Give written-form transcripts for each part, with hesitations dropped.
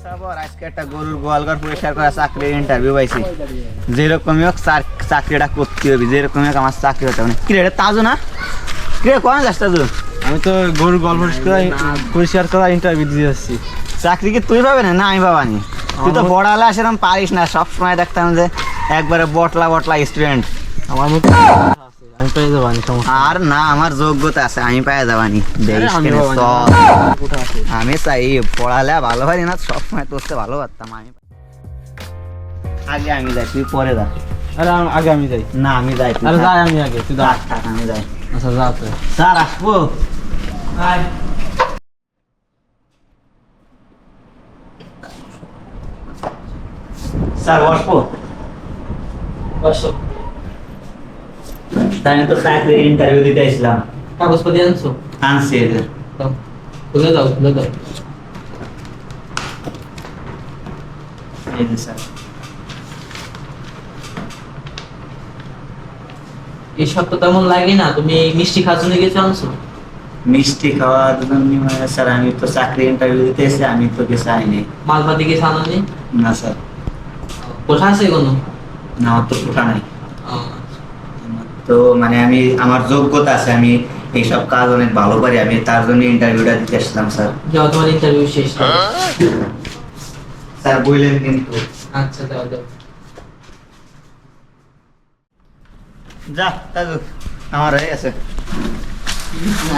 আজকে একটা গরুর গোয়ালঘর পরিষ্কার করা চাকরির ইন্টারভিউ পাইছি। যেরকমই হোক চাকরিটা করতে হবে, যেরকমই হোক আমার চাকরি হতে হবে। কি রে তাজু না? কি রে কোন যাস তাজু? আমি তো গরুর গোয়ালঘর পরিষ্কার করা ইন্টারভিউ দিয়ে যাচ্ছি। চাকরি কি তুই পাবে না? আমি পাবানি। তুই তো পড়ালে সেরকম পারিস না। সবসময় দেখতাম যে একবারে বটলা স্টুডেন্ট। আমার মতো আমি পেয়ে যাবানি, সমস্যা আর না, আমার যোগ্যতা আছে, আমি পায়ে যাবানি। আমি চাই পড়ালে ভালো হয় না, সবসময় তোর ভালো পারতাম। আগে আমি যাই, তুই পরে যা। আরে আগে আমি যাই। না আমি যাই। আরে যাই আমি আগে, তুই থাক থাক, আমি যাই। আচ্ছা যা তুই। স্যার আসবো? স্যার বসবো? বসো। তাই আমি তো চাকরির ইন্টারভিউ দিতে আসলাম। কাগজপত্র আনছো? আনছি এদের। খুলে দাও। এই যে স্যার। এই সব তো তেমন লাগে না, তুমি মিষ্টি খাওয়ার জন্য গেছো আনছো? মিষ্টি খাওয়ার জন্য মানে স্যার আমি তো চাকরি ইন্টারভিউ দিতে এসে আমি তো কিছু আইনি। মালপাতি গেছো আনোনি? না স্যার। কোথা আছে কোনো? না, আমার তো কোঠা নাই। তো মানে আমি, আমার যোগ্যতা আছে, আমি এইসব কাজ অনেক ভালো পারি, আমি তার জন্য ইন্টারভিউটা দিতে আসলাম স্যার। যাও, তোমার ইন্টারভিউ শেষ। স্যার বললেন কিন্তু। আচ্ছা দাও। যা তাজু, আমার হয়ে গেছে।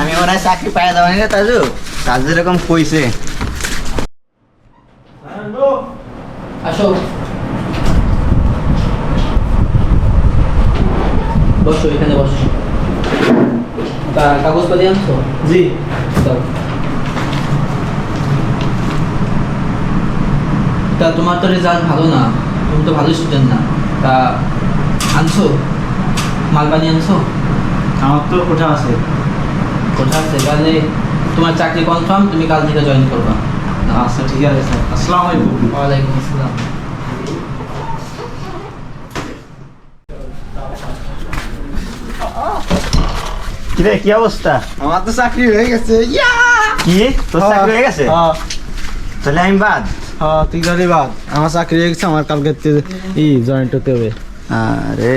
আমি মনে হয় চাকরি পাই যাবানি রে তাজু, কাজ যেরকম কইছে। আসো, বসো এখানে বসো। কাগজপত্র আনছো? জি। দাও। তা তোমার তো রেজাল্ট ভালো না, তুমি তো ভালো স্টুডেন্ট না। তা আনছো মালপানি আনছো? আমার তো কোঠা আছে। কোথা আছে? তাহলে তোমার চাকরি কনফার্ম, তুমি কাল থেকে জয়েন করবা। আচ্ছা ঠিক আছে স্যার। আসসালামু আলাইকুম। ওয়ালাইকুম আসসালাম। কিরে কি অবস্থা? আমার তো চাকরি হয়ে গেছে। কি তোর চাকরি হয়ে গেছে? তাহলে আমি বাদ। তুই বাদ। আমার চাকরি হয়ে গেছে, আমার কালকে জয়েন্ট হতে হবে। আরে